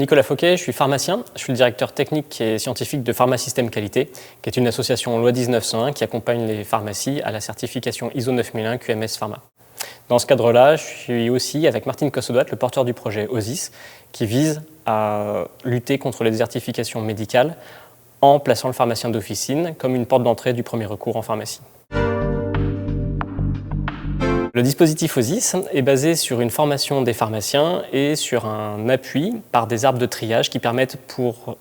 Nicolas Fauquet, je suis pharmacien. Je suis le directeur technique et scientifique de Pharmasystème Qualité, qui est une association loi 1901 qui accompagne les pharmacies à la certification ISO 9001 QMS Pharma. Dans ce cadre-là, je suis aussi avec Martine Cossodoat, le porteur du projet OSIS, qui vise à lutter contre les désertifications médicales en plaçant le pharmacien d'officine comme une porte d'entrée du premier recours en pharmacie. Le dispositif OSIS est basé sur une formation des pharmaciens et sur un appui par des arbres de triage qui permettent pour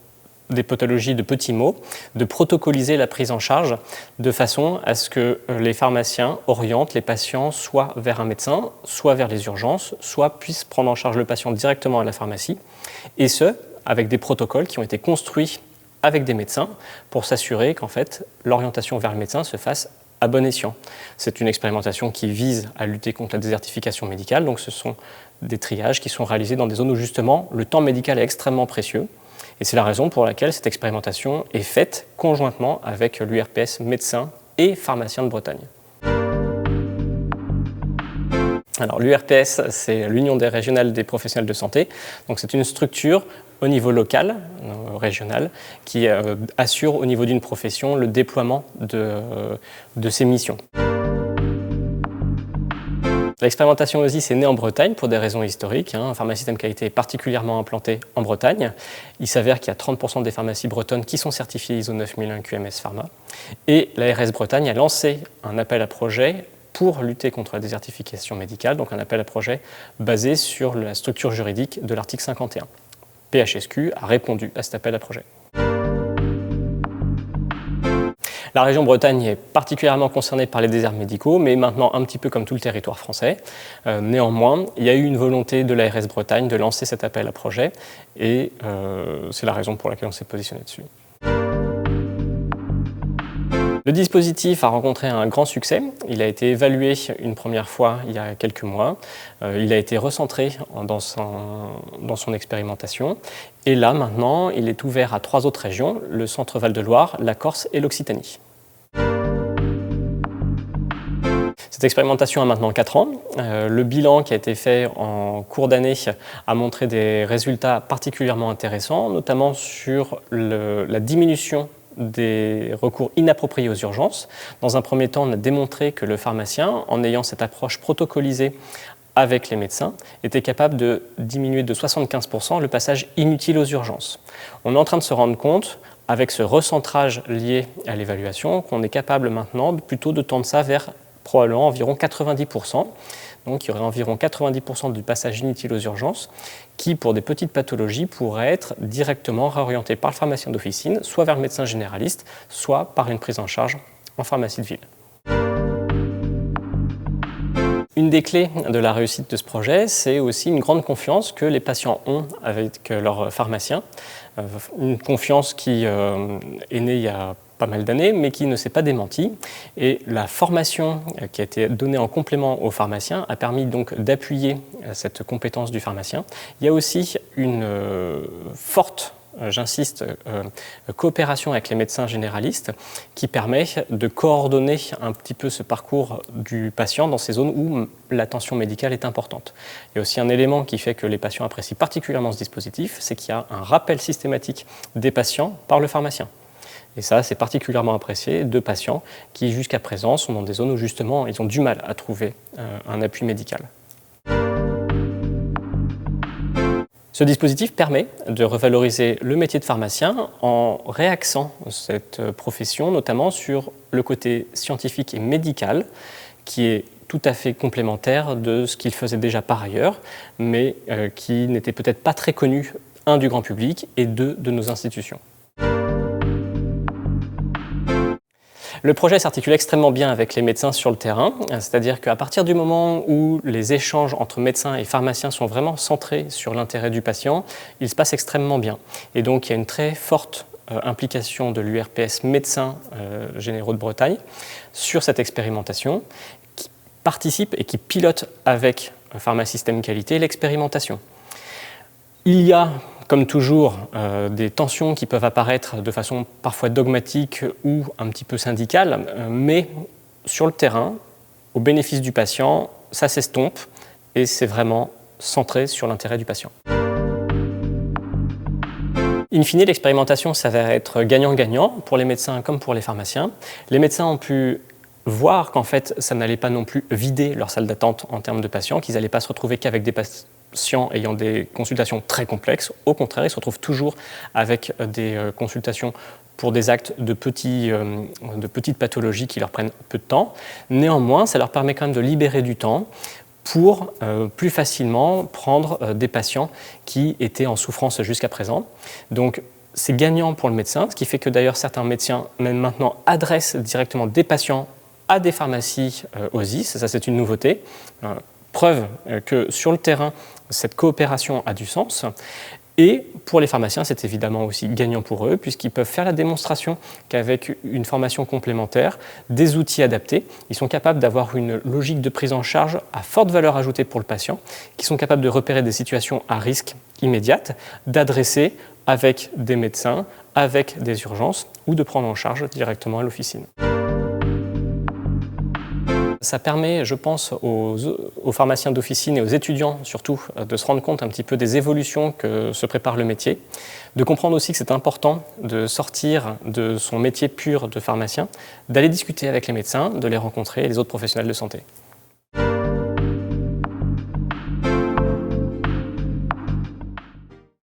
des pathologies de petits mots de protocoliser la prise en charge de façon à ce que les pharmaciens orientent les patients soit vers un médecin, soit vers les urgences, soit puissent prendre en charge le patient directement à la pharmacie, et ce, avec des protocoles qui ont été construits avec des médecins pour s'assurer qu'en fait l'orientation vers le médecin se fasse à bon escient. C'est une expérimentation qui vise à lutter contre la désertification médicale, donc ce sont des triages qui sont réalisés dans des zones où justement le temps médical est extrêmement précieux, et c'est la raison pour laquelle cette expérimentation est faite conjointement avec l'URPS médecins et pharmaciens de Bretagne. Alors l'URPS, c'est l'Union des régionales des professionnels de santé, donc c'est une structure au niveau local, régional, qui assure au niveau d'une profession le déploiement de ses missions. L'expérimentation OSIS est née en Bretagne pour des raisons historiques. Pharmasystème Qualité est particulièrement implanté en Bretagne. Il s'avère qu'il y a 30% des pharmacies bretonnes qui sont certifiées ISO 9001 QMS Pharma. Et l'ARS Bretagne a lancé un appel à projet pour lutter contre la désertification médicale, donc un appel à projet basé sur la structure juridique de l'article 51. PHSQ a répondu à cet appel à projet. La région Bretagne est particulièrement concernée par les déserts médicaux, mais maintenant un petit peu comme tout le territoire français. Néanmoins, il y a eu une volonté de l'ARS Bretagne de lancer cet appel à projet, et c'est la raison pour laquelle on s'est positionné dessus. Le dispositif a rencontré un grand succès. Il a été évalué une première fois il y a quelques mois. Il a été recentré dans son expérimentation. Et là, maintenant, il est ouvert à 3 autres régions, le Centre Val-de-Loire, la Corse et l'Occitanie. Cette expérimentation a maintenant 4 ans. Le bilan qui a été fait en cours d'année a montré des résultats particulièrement intéressants, notamment sur la diminution des recours inappropriés aux urgences. Dans un premier temps, on a démontré que le pharmacien, en ayant cette approche protocolisée avec les médecins, était capable de diminuer de 75% le passage inutile aux urgences. On est en train de se rendre compte, avec ce recentrage lié à l'évaluation, qu'on est capable maintenant plutôt de tendre ça vers probablement environ 90%. Donc il y aurait environ 90% du passage inutile aux urgences qui, pour des petites pathologies, pourraient être directement réorientés par le pharmacien d'officine, soit vers le médecin généraliste, soit par une prise en charge en pharmacie de ville. Une des clés de la réussite de ce projet, c'est aussi une grande confiance que les patients ont avec leur pharmacien. Une confiance qui est née il y a pas mal d'années, mais qui ne s'est pas démentie. Et la formation qui a été donnée en complément aux pharmaciens a permis donc d'appuyer cette compétence du pharmacien. Il y a aussi une forte, j'insiste, coopération avec les médecins généralistes qui permet de coordonner un petit peu ce parcours du patient dans ces zones où l'attention médicale est importante. Il y a aussi un élément qui fait que les patients apprécient particulièrement ce dispositif, c'est qu'il y a un rappel systématique des patients par le pharmacien. Et ça, c'est particulièrement apprécié de patients qui, jusqu'à présent, sont dans des zones où, justement, ils ont du mal à trouver un appui médical. Ce dispositif permet de revaloriser le métier de pharmacien en réaxant cette profession, notamment sur le côté scientifique et médical, qui est tout à fait complémentaire de ce qu'il faisait déjà par ailleurs, mais qui n'était peut-être pas très connu, un, du grand public, et deux, de nos institutions. Le projet s'articule extrêmement bien avec les médecins sur le terrain, c'est-à-dire qu'à partir du moment où les échanges entre médecins et pharmaciens sont vraiment centrés sur l'intérêt du patient, il se passe extrêmement bien. Et donc il y a une très forte implication de l'URPS médecins généraux de Bretagne sur cette expérimentation, qui participe et qui pilote avec Pharmasystème Qualité l'expérimentation. Il y a, comme toujours, des tensions qui peuvent apparaître de façon parfois dogmatique ou un petit peu syndicale, mais sur le terrain, au bénéfice du patient, ça s'estompe et c'est vraiment centré sur l'intérêt du patient. In fine, l'expérimentation s'avère être gagnant-gagnant pour les médecins comme pour les pharmaciens. Les médecins ont pu voir qu'en fait, ça n'allait pas non plus vider leur salle d'attente en termes de patients, qu'ils n'allaient pas se retrouver qu'avec des patients ayant des consultations très complexes. Au contraire, ils se retrouvent toujours avec des consultations pour des actes de petites pathologies qui leur prennent peu de temps. Néanmoins, ça leur permet quand même de libérer du temps pour plus facilement prendre des patients qui étaient en souffrance jusqu'à présent. Donc, c'est gagnant pour le médecin, ce qui fait que d'ailleurs certains médecins même maintenant adressent directement des patients à des pharmacies OSIS, ça c'est une nouveauté. Preuve que sur le terrain, cette coopération a du sens. Et pour les pharmaciens, c'est évidemment aussi gagnant pour eux, puisqu'ils peuvent faire la démonstration qu'avec une formation complémentaire, des outils adaptés, ils sont capables d'avoir une logique de prise en charge à forte valeur ajoutée pour le patient, qui sont capables de repérer des situations à risque immédiate, d'adresser avec des médecins, avec des urgences, ou de prendre en charge directement à l'officine. Ça permet, je pense, aux pharmaciens d'officine et aux étudiants surtout de se rendre compte un petit peu des évolutions que se prépare le métier, de comprendre aussi que c'est important de sortir de son métier pur de pharmacien, d'aller discuter avec les médecins, de les rencontrer et les autres professionnels de santé.